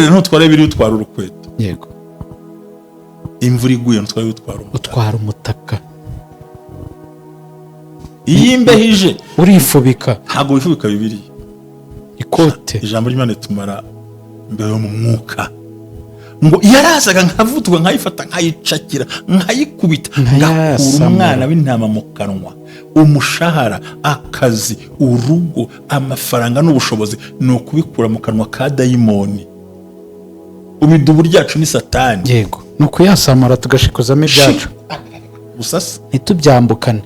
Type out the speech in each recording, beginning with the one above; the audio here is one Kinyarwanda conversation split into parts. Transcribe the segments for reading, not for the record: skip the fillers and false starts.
ntutware biri utwara urukweto. Yego. Imvura iguye ntutware utwara umutaka. Iyi imbeho ije urifubika. Ntabwo wifubika bibiri. Ikote. Ijambo ry'Imana tumara mbeho mu mwuka. Ngo yarazaga nkavutwa nkayifata nkayicakira nkayikubita ngakura umwana w'intama mu kanwa. Umushahara, akazi, urugo, amafaranga n'ubushobozi ni ukubikura mu kanwa ka dayimoni. Ubidubu ryacu ni Satani. Yego. Ni ukuyasamara tugashikozamo ibyacu. Gusa ntitubyambukane.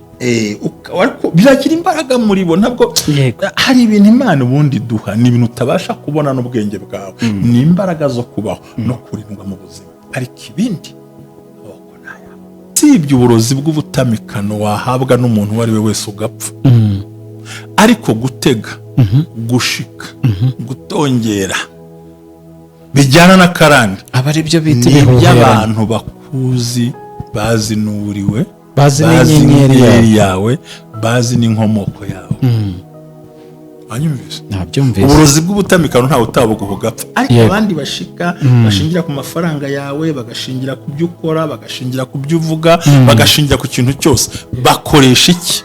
Biragira imbaraga muri bo. Ntabwo hari ibintu Imana ubundi duha, ni ibintu utabasha kubona n'ubwenge bwawe. Ni imbaraga zo kubaho no kurindwa mu buzima. Ariko ibindi si ibyo uburozi bw'ubutamikano wahabwa n'umuntu uwo ari we wese ugapfa. Ariko gutega, gushika, gutongera bijyana na karande. Aba ari byo bita iby'abantu bakuzi, bazi n'uriwe, bazi n'inyenyeri yawe, bazi n'inkomoko yawe. Anyumvise? Nabyumvise. Uburozi bw'ubutamikano ntawe utabuguha ugapfa. Ariko abandi bashika bashingira ku mafaranga yawe, bagashingira ku byo ukora, bagashingira ku byo uvuga, bagashingira ku kintu cyose. Bakoresha iki?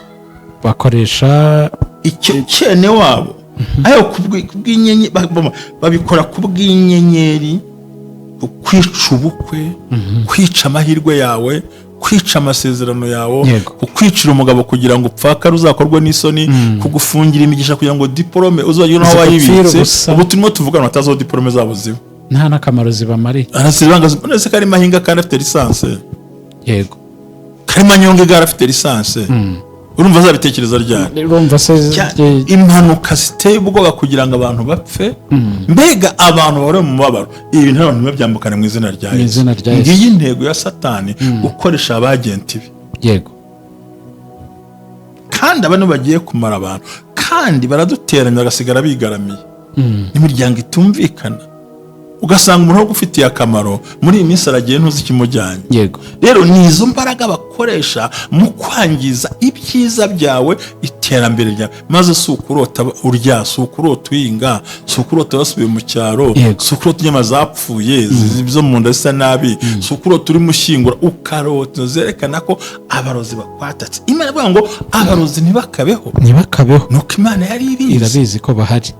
Bakoresha icyo cyane wabo. Ayo kubw'inyenyeri babikora kubw'inyenyeri, kwica ubukwe, kwica amahirwe yawe, kwica amasezerano yawe, kukwicira umugabo kugira ngo upfaka ruzakorwe n'isoni, kugufungira imigisha kugira ngo diplome uzajye naho wayibitse. Ubu turimo tuvugana atazo diplome zabo ziba nta nakamaro zibamari. Arasibanga nese kari mahinga kandi afite lisanse. Yego. Kari manyonge gara afite lisanse. Urumva zabitekereza ryari? Urumva se impanuka ziteye ubwoba kugira ngo abantu bapfe. Mbega abantu bari mu mabaro. Ibi nta bantu babyambukana mu izina rya Yesu. Ngiyi intego ya Satani gukoresha abagenti be. Yego. Kandi abantu bagiye kumara abantu kandi baraduteranya bagasigara bigaramiye. Imiryango itumvikana. Ugasanga umuntu ugufitiye akamaro muri iyi minsi aragiye ntuzi kimujyanye. Yego. Rero ni izo mbaraga bakoresha mu kwangiza ibyiza byawe, iterambere ryawe. Maze sukurota urya, sukurota uyinga, sukurota basubiye mu cyaro, sukurota inyama zapfuye zo mu nda zisa nabi, sukurota uri mushyingura, ukarota zerekana ko abarozi bakwatatse. Imana ivuga ngo abarozi ntibakabeho. Nuko Imana yari irabizi ko bahari.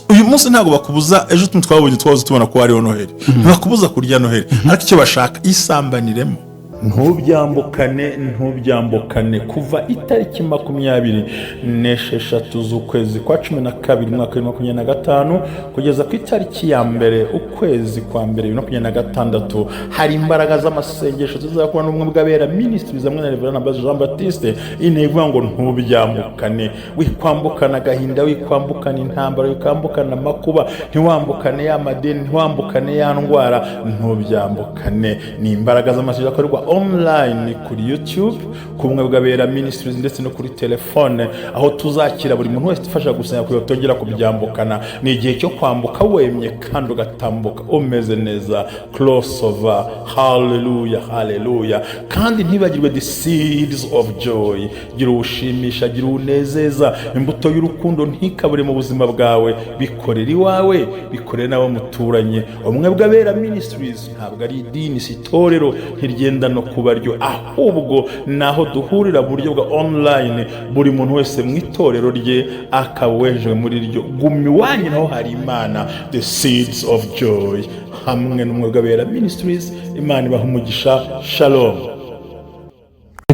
Uyu munsi ntabwo bakubuza, ejo twabonye twazo tubona ko hariho Noheli. Ntibakubuza kurya Noheli, ariko icyo bashaka isambaniremo. Ntubyambukane kuva itariki 26 z'ukwezi kwa 12 mwaka wa 2025 kugeza ku itariki ya mbere ukwezi kwa mbere 2026 hari imbaraga z'amasengesho zizakora n'ubumwe bw'abera ministries amwe na Reverend Jean Baptiste. Intego ngo ntubyambukane, wikwambukana agahinda, wikwambukana intambara, wikwambukana amakuba, ntiwambukane ya madeni, ntiwambukane ya ndwara. Ntubyambukane ni imbaraga z'amasengesho akorwa online kuri YouTube kumwe bw'abera ministries ndetse no kuri telefone, aho tuzakira buri muntu wese ufasha gusenga kuyotongera kubyambukana. Ni igihe cyo kwambuka wemye kandi ugatambuka umeze neza. Crossover. Hallelujah. Kandi ntibagirwe the seeds of joy. Gira ubushimisha, gira unezeza, imbuto y'urukundo ntikabure mu buzima bwawe. Bikorera iwawe, bikorera nawe muturanye. Umwe bw'abera ministries ntabwo ari idini, si itorero, ntiryenda no kubaryo, ahubwo naho duhurira mu buryo bwa online. Buri muntu wese mu itorero rye akawejwe muri ryo. Gumi wanyu naho hari Imana, the seeds of joy, hamwe n'umwegabera ministries. Imana ibaha umugisha. Shalom.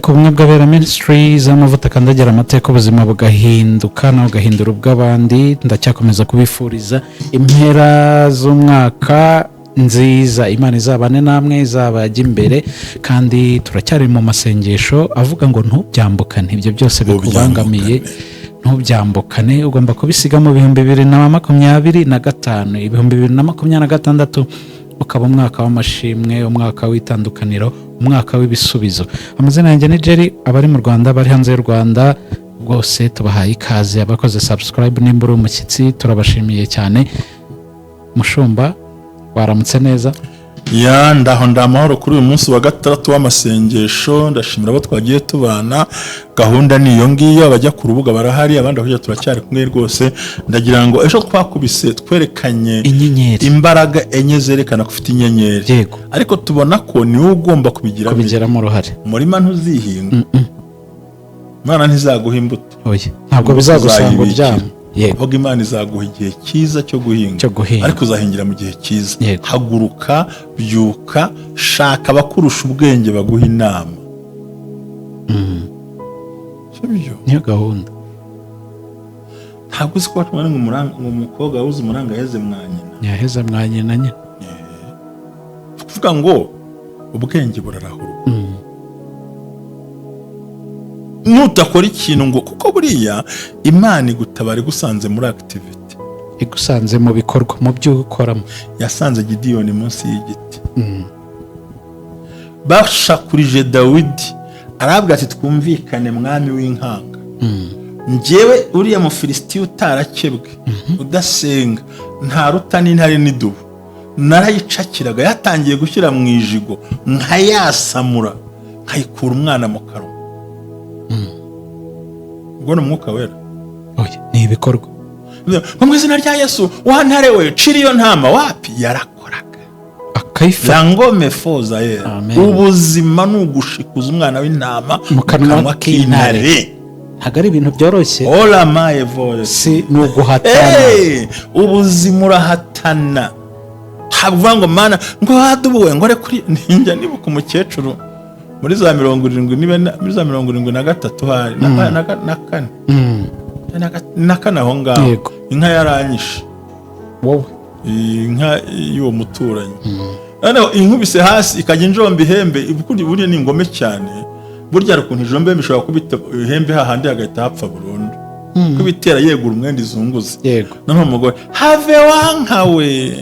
Kumwe bw'abera ministries amavuta kandagira amateka ubuzima bugahinduka naho gahindura ubw'abandi. Ndacyakomeza kubifuriza impera z'umwaka nziza. Imana izabane namwe, izabajya imbere, kandi turacyari mu masengesho avuga ngo ntubyambukane. Ibyo byose bikubangamiye ntubyambukane, ugomba kubisiga mu 2025. 2026 ukaba umwaka w'amashimwe, umwaka w'itandukaniro, umwaka w'ibisubizo. Amazina yanjye ni Jerry. Abari mu Rwanda, bari hanze y'u Rwanda bwose tubahaye ikaze. Abakoze subscribe nimba uri umushyitsi turabashimiye cyane. Mushumba, waramutse neza? ya ndaho ndamahoro kuri uyu munsi wa gatandatu w'amasengesho. Ndashimira abo twagiye tubana, gahunda ni iyo ngiyo, abajya ku rubuga barahari, abandi aho turacyari kumwe rwose. Ndagira ngo ejo twakubise twerekanye inyenyeri, imbaraga enye zerekana ko ufite inyenyeri, ariko tubona ko ni wowe ugomba kubigiramo uruhare. Murima ntuzihinga, Imana ntizaguha imbuto, ntabwo bizagusanga uryama. Ahubwo Imana izaguha igihe cyiza cyo guhinga, ariko uzahingira mu gihe cyiza. Haguruka, byuka, shaka abakurusha ubwenge baguha inama. Niyo gahunda. Ntabwo uzi ko watumwe umukobwa wuze umuranga yaheze mwa nyina. Yaheze mwa nyina nyine. Kuvuga ngo ubwenge burarahurwa. Nutakora ikintu ngo kuko buriya Imana igutabara igusanze muri activity, igusanze mu bikorwa, mu byo ukoramo. Yasanze Gideyoni munsi y'igiti, bashakurije Dawidi, arabwira ati twumvikane mwami w'inkanga, njyewe uriya Mufilisitiya utarakebwe, udasenga, nta ruta n'intare n'idubu, narayicakiraga, yatangiye gushyira mu ijigo, nkayasamura, nkayikura umwana mu kanwa. Ubwo ni umwuka wera. Ni ibikorwa. Mu izina rya Yesu, wa ntare we, cira iyo ntama. Wapi? Yarakoraga akayifata. Ngome foza yera. Ubuzima ni ugushikuza umwana w'intama mu kanwa k'intare. Ntabwo ari ibintu byoroshye. Ola maye vole. Si ni uguhatana. Ubuzima urahatana. Havuga ngo Mana ngo hadubuwe ngo kuri ninjya nibuka umukecuru muri za 70 muri za 73 hari na kane aho ngaho, inka yaranyishe. Wowe inka y'uwo muturanyi, noneho inkubise hasi ikajya injombe ihembe, ibukuri buriya ni ingome cyane. Burya rukuntu ijombe bishobora kubita ihembe hahandi hagahita hapfa burundu, kubitera yegura umwenda izunguze. Noneho umugore have wankawe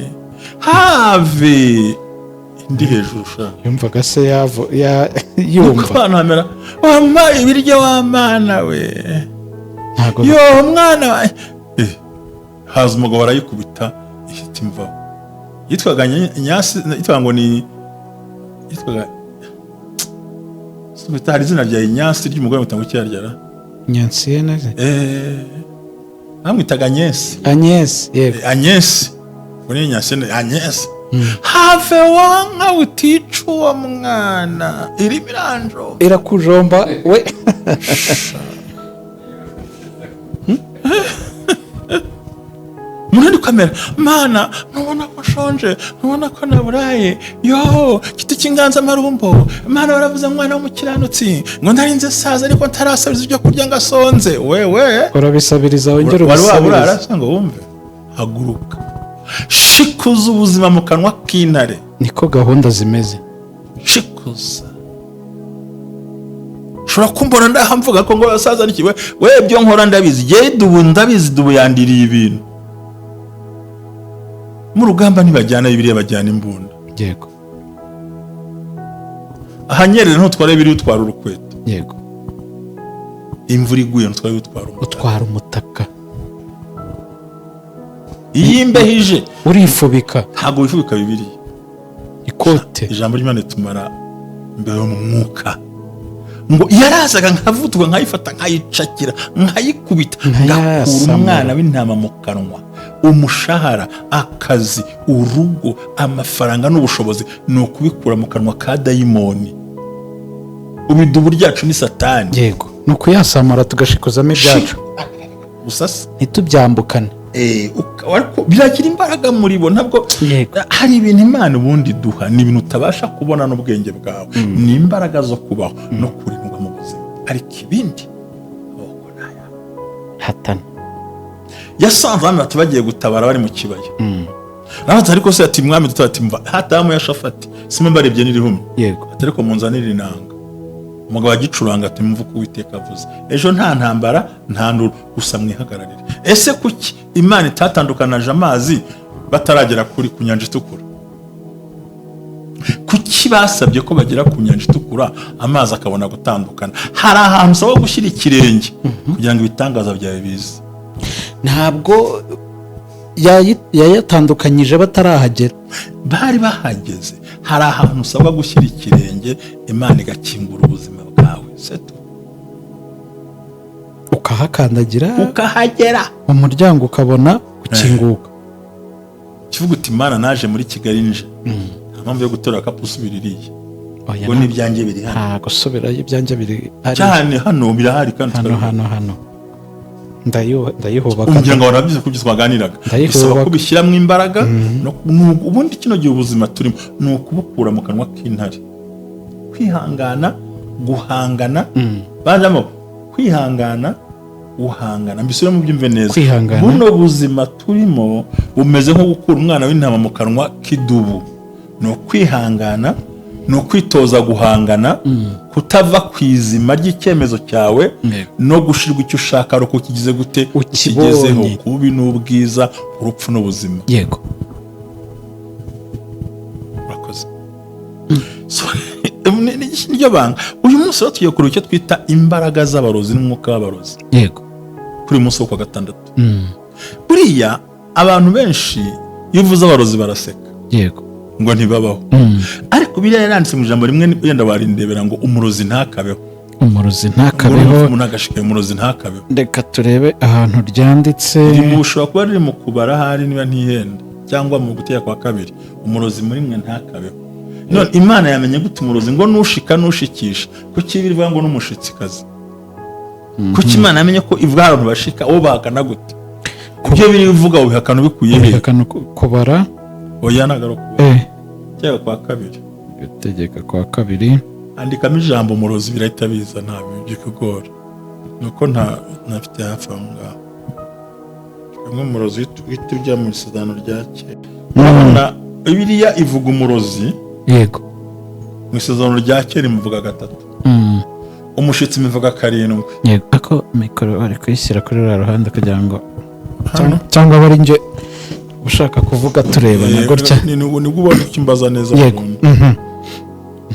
have ndi hejuru sha yumvaga se yumva ukwana hamera wampa ibiryo w'amana we, yo mwana haza umugabo arayikubita ihita imvaho. Yitwaga Nyasi, yitwaga ngo ni yitwaga hari izina rya Nyasi ry'umugore mutango cyarya Nyansi neze amwitaga Nyesi. Agnes uri Nyasi Agnes. Have wanka uticu wa mwana iri miranjo irakujomba we. Munani kamera Mana ntubona ko shonje, ntubona ko naburaye, yo kiti kinganza marumbo. Mana baravuze mwana w'umukiranutsi ngo ndarinze saza ariko ntarasabiriza ibyo kurya ngasonze. Wewe urabisabiriza wongera ubisabiriza. Arasanga wumve. Haguruka, shikuza ubuzima mu kanwa k'intare. Niko gahunda zimeze. Shikuza. Shobora kumbona ndahamvuga ko ngo asaza nikiwe, we byo nkora ndabizi, je ndabizi dubu yandiriye ibintu. Mu rugamba ntibajyana ibiriye, bajyana imbunda. Yego. Ahanyerere ntutware ibiri utwara urukweto. Yego. Imvura iguye ntutware utwara umutaka. Iyi mbehije urifubika, ntabwo wifubika bibiri. Ikote ijambo ry'Imana tumara mbere mu mwuka ngo yarazaga nkavutuka nkayifata nkayicakira nkayikubita ngakura umwana w'intama mu kanwa. Umushahara, akazi, urugo, amafaranga n'ubushobozi ni ukubikura mu kanwa ka dayimoni. Ubidubu ryacu ni Satani. Yego, ni ukuyasamara tugashikozamo ibyacu busasa ntitubyambukane. Biragira imbaraga muri bo. Ntabwo hari ibintu Imana ubundi duha, ni ibintu utabasha kubona n'ubwenge bwawe, ni imbaraga zo kubaho no kurindwa mu buzima. Ariko ibindi amaboko naya hatana. Yasanze abantu bati bagiye gutabara bari mu kibaya. Naho ariko se ati mwami dutati mva hatamu ya Shafati sima barebye n'irihumye. Yego. Ariko munzanira inanga. Umugabo agicuranga ati mvuko Uwiteka avuze. Ejo nta ntambara nta nduru, gusa mwihagararire. Ese kuki Imana itatandukanaje amazi bataragera kuri ku nyanja itukura? Kuki basabye ko bagera ku nyanja itukura amazi akabona gutandukana? Hari ahantu usaba gushyira ikirenge kugira ngo ibitangaza byawe bize. Ntabwo yayatandukanyije batarahagera. bari bahageze. Hari ahantu usabwa gushyira ikirenge, Imana igakingura ubuzima bwawe, seto ukahakandagira ukahagera, umuryango ukabona gukinguka. kivuga uti Imana naje muri Kigali nje, nta mpamvu yo gutora akapu usubira iriya, ngo n'ibyanjye biri hano. nta gusubirayo, ibyanjye biri cyane hano birahari kandi hano ndayihubaka. umuryango ngo warabize kubyo twaganiraga, bisaba ko bishyiramo imbaraga. Ubundi kino gihe ubuzima turimo ni ukubukura mu kanwa k'intare. Kwihangana, guhangana, bajamo kwihangana, guhangana, mbisubire mu byumve neza. Buno buzima turimo bumeze nko gukura umwana w'intama mu kanwa k'idubu. Ni ukwihangana, ni ukwitoza guhangana, kutava ku izima ry'icyemezo cyawe, no gushirwa icyo ushaka ari uko ukigize gute, ukigezeho, kubi n'ubwiza, urupfu n'ubuzima. Yego, urakoze. Niryo banga uyu munsi rero tugiye kureba icyo twita imbaraga z'abarozi n'umwuka w'abarozi. Yego, kuri uyu munsi wo kuwa gatandatu. Buriya abantu benshi iyo uvuze abarozi baraseka. Yego, ngo ntibabaho. Ariko biriya yaranditse mu ijambo rimwe, yenda warindebera ngo umurozi ntakabeho. umurozi ntakabeho. Umuntu agashikaye umurozi ntakabeho. Reka turebe ahantu ryanditse. Ushobora kuba riri mu kubara hari niba ntihenda, cyangwa mu guteka kwa kabiri. Umurozi muri mwe ntakabeho. None Imana yamenye gute umurozi ngo nushika nushikisha? Kuki bivuga ngo n'umushitsikazi? Kuki Imana yamenye ko ivuga abantu bashika abo bahakana gute? Ibyo biri bivuga ubihakana bikuye he? Ubihakana kubara. Oya nagaruka. Cyangwa kwa kabiri. Gutegeka kwa kabiri. Andikamo ijambo umurozi birahita biza, nta byikugora. Nuko ntafite hafi aho ngaho. Kamwe umurozi uhita ujya mu isezerano rya kera. Urabona Bibiliya ivuga umurozi. Yego. Mu isezerano rya kera imuvuga 3. Umushitsi imuvuga 7. Yego. Ako mikoro ari kuyishyira kuri rwa ruhande kugira ngo cyangwa bari nje ushaka kuvuga turebana gutya. Ni ubona kimbaza neza. Yego.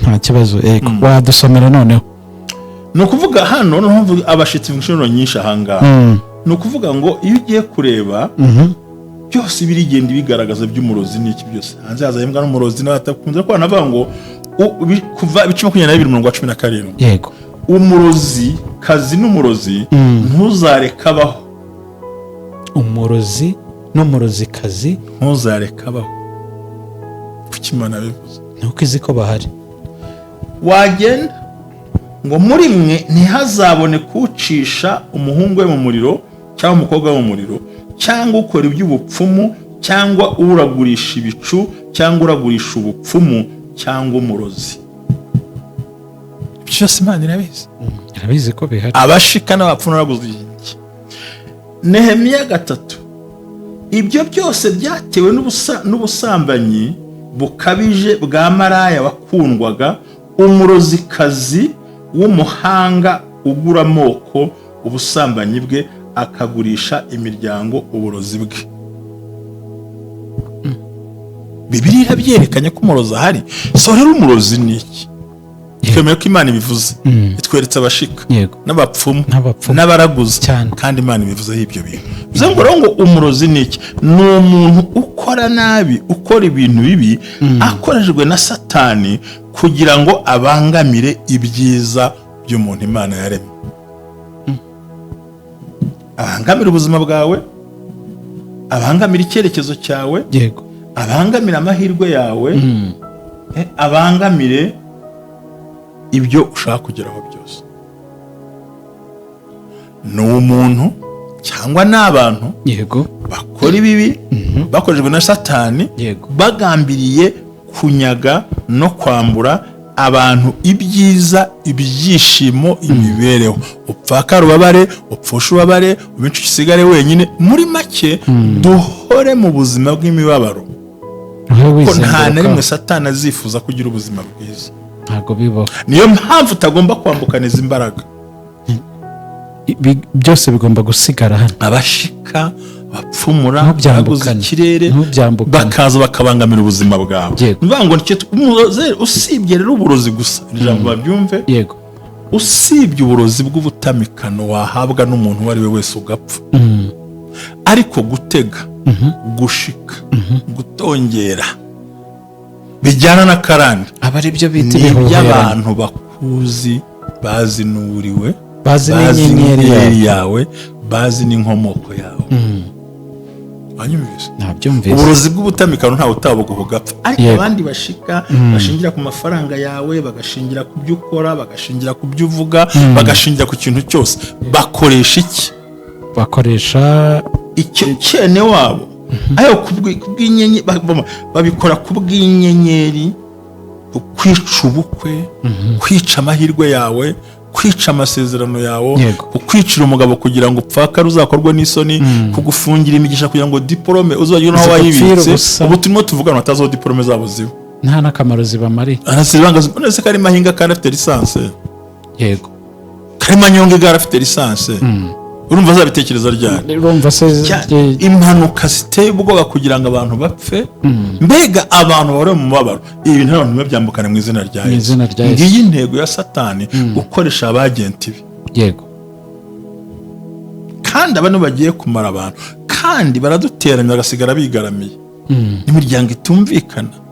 Nta kibazo. Yego. Wadusomera noneho. Ni ukuvuga hano noneho abashitsi inshuro nyinshi ahangaha. Ni ukuvuga ngo iyo ugiye kureba byose birigenda bigaragaza by'umurozi n'iki byose. Hanze haza imbwa n'umurozi n'atakunze ko banavuga ngo kuva 2022. Yego. Umurozi kazi n'umurozi ntuzareka abaho. Umurozi n'umurozi kazi ntuzareka abaho. Kuki Imana bivuze? Nuko izi ko bahari. Wagenda ngo muri mwe ntihazabone kucisha umuhungu we mu muriro cyangwa umukobwa we mu muriro, cyangwa ukora iby'ubupfumu, cyangwa uragurisha ibicu, cyangwa uragurisha ubupfumu, cyangwa umurozi. Byose Imana irabizi. Irabizi ko bihari. Abashika n'abapfumu n'abaguzi iki. Nehemiya 3. Ibyo byose byatewe n'ubusambanyi bukabije bwa maraya wakundwaga, umurozikazi w'umuhanga ugura amoko ubusambanyi bwe akagurisha imiryango uburozi bwe. Bibiliya irabyerekanye ko umurozi ahari. So rero umurozi ni iki? Twemeye ko Imana ibivuze. Itweretse abashika n'abapfumu n'abaraguzi, kandi Imana ibivuzeho ibyo bintu. Bivuze ngo umurozi ni iki? Ni umuntu ukora nabi, ukora ibintu bibi, akoreshejwe na Satani kugira ngo abangamire ibyiza by'umuntu Imana yaremye. Abangamira ubuzima bwawe, abangamira icyerekezo cyawe, abangamira amahirwe yawe, abangamire ibyo ushaka kugeraho byose. Ni umuntu cyangwa n'abantu bakora ibibi bakoreshejwe na Satani, bagambiriye kunyaga no kwambura abantu ibyiza, ibyishimo, imibereho. Upfaka rubabare, upfusha ubabare, ubenshi usigare wenyine. Muri make duhore mu buzima bw'imibabaro, ko nta na rimwe Satani azifuza kugira ubuzima bwiza. Ntago bibaho. Niyo mpamvu utagomba kwambukaniza imbaraga. Byose bigomba gusigara hano. Abashika bapfumura baguze ikirere bakaza bakabangamira ubuzima bwawe. Nivuga ngo usibye rero uburozi gusa, ijambo babyumve. Yego. Usibye uburozi bw'ubutamikano wahabwa n'umuntu wari we wese ugapfa. Ariko gutega gushika, gutongera bijyana na karande, aba ari byo bita iby'abantu bakuzi bazi n'uriwe, bazi n'inyenyeri yawe, bazi n'inkomoko yawe. Nabyumvise. Uburozi bw'ubutamikano ntawe utabuga ugapfa, ariko abandi bashika bashingira ku mafaranga yawe, bagashingira ku byo ukora, bagashingira ku byo uvuga, bagashingira ku kintu cyose. Bakoresha iki? Bakoresha icyo cyene wabo, ayo kubw'inyenyeri, babikora kubw'inyenyeri, kwica ubukwe, kwica amahirwe yawe, kwica amasezerano yawe, kukwicira umugabo kugira ngo upfakare uzakorwe n'isoni, kugufungira imigisha kugira ngo diplome uzajye naho wayibitse. Ubu turimo tuvugana batazo diplome zabo ziba nta nakamaro zibamari, arasibangaza none kari mahinga kandi afite lisanse, yego kari manyonge gara afite lisanse. Urumva zabitekereza ryari? Urumva se impanuka ziteye ubwoba kugira ngo abantu bapfe, mbega abantu bari mu mabaro. Ibi nta bantu babyambukana mu izina rya Yesu. Ngiyi intego ya Satani, gukoresha abagenti be, yego, kandi abantu bagiye kumara abantu, kandi baraduteranya bagasigara bigaramiye, n'imiryango itumvikana,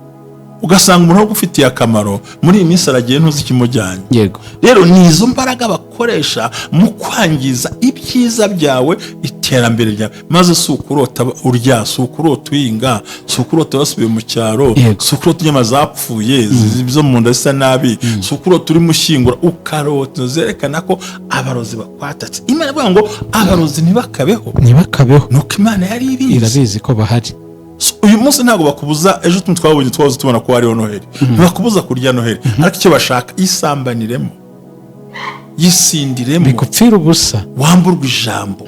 ugasanga umuntu ugufitiye akamaro muri iyi minsi aragiye ntuzi ikimujyanye. Yego, rero ni izo mbaraga bakoresha mu kwangiza ibyiza byawe, iterambere ryawe, maze si ukurota urya, si ukurota uyinga, si ukurota wasubiye mu cyaro, si ukurota inyama zapfuye zo mu nda zisa nabi, si ukurota uri mushyingura, ukarota zerekana ko abarozi bakwatatse. Imana ivuga ngo abarozi ntibakabeho, nuko Imana yari irabizi ko bahari. Uyu munsi ntabwo bakubuza, ejo twabonye twahoze tubona ko hariho Noheli, ntibakubuza kurya Noheli, ariko icyo bashaka yisambaniremo, yisindiremo, bigupfira ubusa, wamburwa ijambo,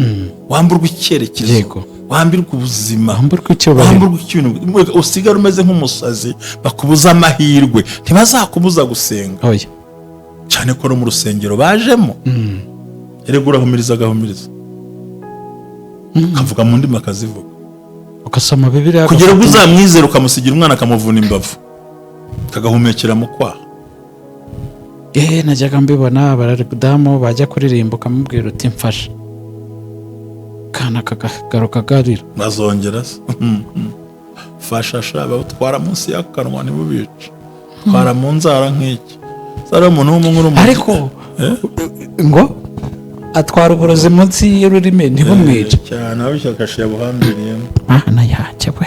wamburwa icyerekezo, wamburwa ubuzima, wamburwa ikintu, usigara umeze nk'umusazi, bakubuza amahirwe, ntibazakubuza gusenga, cyane ko no mu rusengero bajemo. Erega urahumiriza agahumiriza, ukavuga mu ndimi akazivuga, ugasoma Bibiliya kugira ngo uzamwizere, ukamusigira umwana akamuvuna imbavu, kagahumekera mu kwaha. Najyaga mbibona abaradamu bajya kuririmba, ukamubwira uti mfasha, kana kagaruka garira, bazongera fasha shaba utwara munsi y'akanwa ntibubice, twara mu nzara nk'iki zara umuntu w'umunkuru, ariko ngo atwara uburozi munsi y'ururimi ntibumwice cyane, abishyakashiye buhambiriye. Nayacyewe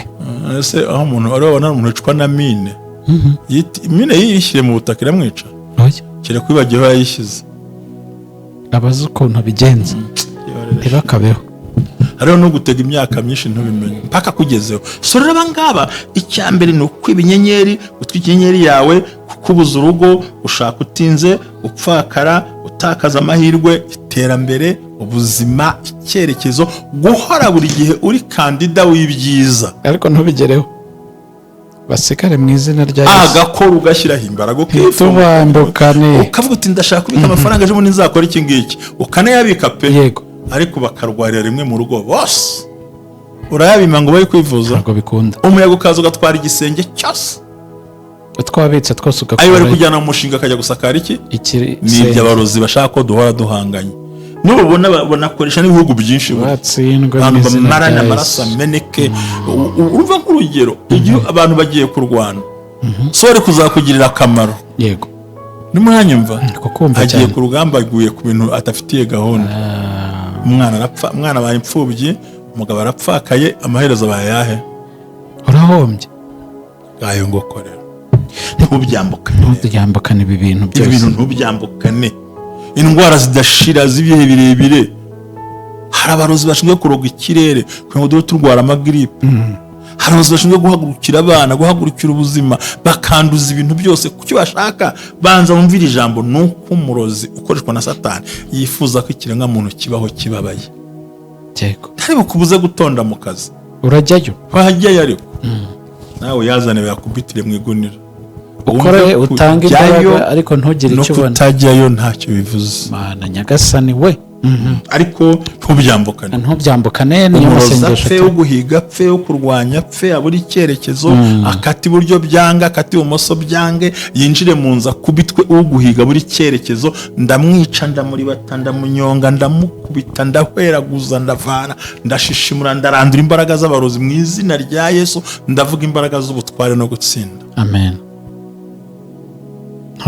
ese aho umuntu arabona umuntu wicwa na mine, mine yishyire mu butaka iramwica, kire kwibagiho yayishyize, abazi ukuntu bigenza ntibakabeho. hariho no gutega imyaka myinshi ntubimenye mpaka kugezeho. So rero abangaba icya mbere ni ukwiba inyenyeri, gutwika inyenyeri yawe, kukubuza urugo, ushaka utinze, upfakara, utakaza amahirwe, iterambere, ubuzima, icyerekezo, guhora buri gihe uri kandida w'ibyiza, ariko ntubigereho, basikare mu izina rya Yesu. Agakora ugashyiraho imbaraga, ukitubambukane, ukavuga uti ndashaka kubika amafaranga ejo bundi nzakora iki ngiki, ukanayabika pe, yego, ariko bakarwarira rimwe mu rugo bose, urayabima ngo kwivuza, ntabwo bikunda. Umuyaga ukaza ugatwara igisenge cyose, twabitse twose ugakora, ayo bari kujyana mu mushinga akajya gusakara iki, ni iby'abarozi bashaka ko duhora duhanganye. Nubona banakoresha n'ibihugu byinshi, abantu bamarana amaraso ameneke. Urumva nk'urugero, igihe abantu bagiye kurwana, so ari kuzakugirira akamaro, yego, nimuranyumva, agiye ku rugamba, aguye ku bintu atafitiye gahunda, umwana arapfa, umwana abaye imfubyi, umugabo arapfakaye, amaherezo abaye yahe, urahombye. Gayo Gukorera, ntubyambukane ibi bintu byose, ibi bintu ntubyambukane. Indwara zidashira z'ibihe birebire, hari abarozi bashinzwe kuroga ikirere kugira ngo turwara amagiripe, hari abarozi bashinzwe guhagurukira abana, guhagurukira ubuzima, bakanduza ibintu byose. Kuki bashaka? Banza wumvira ijambo, nuko umurozi ukoreshwa na Satani yifuza ko ikiremwa muntu kibaho kibabaye, ntari bukubuze gutonda mu kazi, urajyayo, wajyayo, ariko nawe yazane yakubitire mu igunira, ukore utange imbaraga, ariko ntugire icyo ubona. No kutajyayo ntacyo bivuze. Mana Nyagasani we, ariko ntubyambukane niyo masengesho apfe uguhiga apfe ukurwanya apfe aburi icyerekezo akati iburyo byange akati ibumoso byange yinjire mu nzu akubitwe uguhiga buri icyerekezo ndamwica ndamuribata ndamunyonga ndamukubita ndahweraguza ndavana ndashishimura ndarandura imbaraga z'abarozi mu izina rya Yesu ndavuga imbaraga z'ubutware no gutsinda amen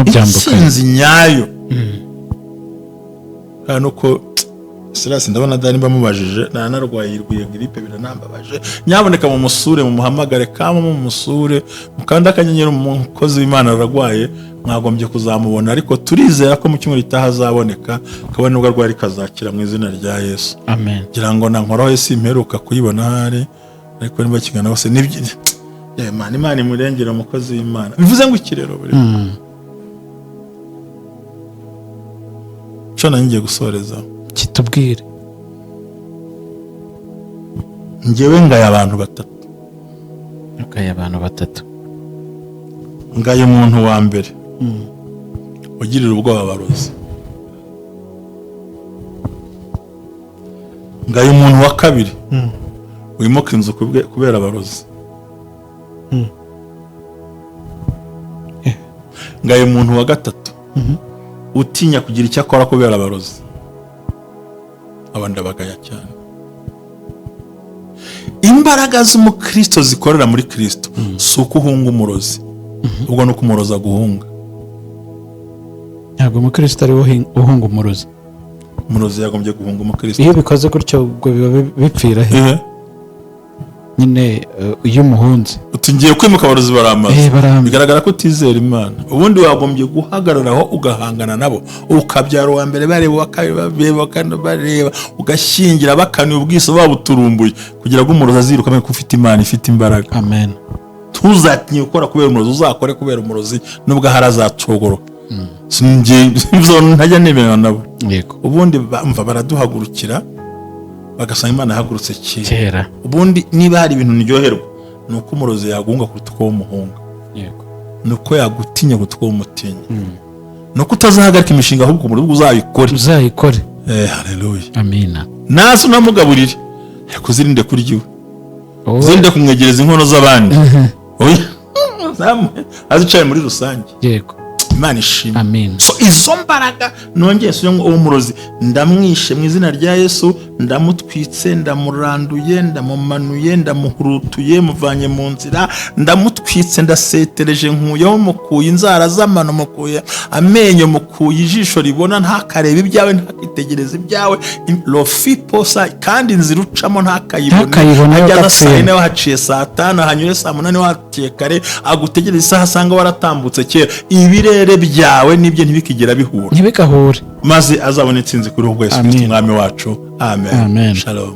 intsinzi nyayo nuko Silas ndabona dani bamubajije nanarwaye irwiye gripe biranambabaje nyaboneka mu musure mu muhamagare kama mu musure mukanda akanyenyera umukozi w'Imana aragwaye mwagombye kuzamubona ariko turizera ko mu cyumweru itahazaboneka kabone nubwo arwari kazakira mu izina rya Yesu amen gira ngo nankorohe simperuka kuyibona hari ariko niba kigana bose nibyo Imana imurengera umukozi w'Imana bivuze ngo iki rero buri cyo nangiye gusoreza kitubwire njyewe ngaye abantu batatu ngaye umuntu wa mbere ugirira ubwoba abarozi ngaye umuntu wa kabiri wimuka inzu kubera abarozi ngaye umuntu wa gatatu utinya kugira icyo akora kubera abarozi abandi bagaya cyane imbaraga z'umukristo zikorera muri Kristo si uko uhunga umurozi ubwo no kumuroza guhunga ntabwo umukristo ari uhunga umurozi yagombye guhunga umukristo iyo bikoze gutyo ubwo biba bipfira he nyine iyo umuhunze utingiye kwimuka abarozi baramaze bigaragara ko utizera Imana ubundi wagombye guhagararaho ugahangana nabo ukabyara uwa mbere bareba bareba ugashyingira bakaniye ubwiso babuturumbuye kugira ngo umurozi aziruka amenye ko ufite Imana ifite imbaraga amen tuzatinye gukora kubera umurozi uzakore kubera umurozi nubwo harazacogoroka singiye ntajya nemera nabo ubundi bamva baraduhagurukira bagasanga Imana yahagurutse kera ubundi niba hari ibintu niryoherwa nuko umurozi yagunga kuruta uko umuhunga nuko yagutinya kuruta uko umutinya nuko utazahagarika imishinga ahubwo umurozi uzayikore haleluya amina naso namugaburire yakuzirinde kuryiwe zinde kumwegereza inkono z'abandi azicaye muri rusange yego Imana ishimwe amen so izo mbaraga nongeye so uwo murozi ndamwishe mu izina rya Yesu ndamutwitse ndamuranduye ndamumanuye ndamuhurutuye muvanye mu nzira ndamutwitse ndasetereje nkuyeho mukuye inzara z'amano mukuye amenyo mukuye ijisho ribona ntakareba ibyawe ntakitegereza ibyawe lofiposa kandi inzira ucamo ntakayibona ajya saa 4 wahaciye saa 5 hanyure saa 8 wahaciye kare agutegereza isaha asanga waratambutse kera ibirere byawe nibyo ntibikigera bihura ntibikahure maze azabona intsinzi kuri ubwo Yesu Kristo umwami wacu amen shalom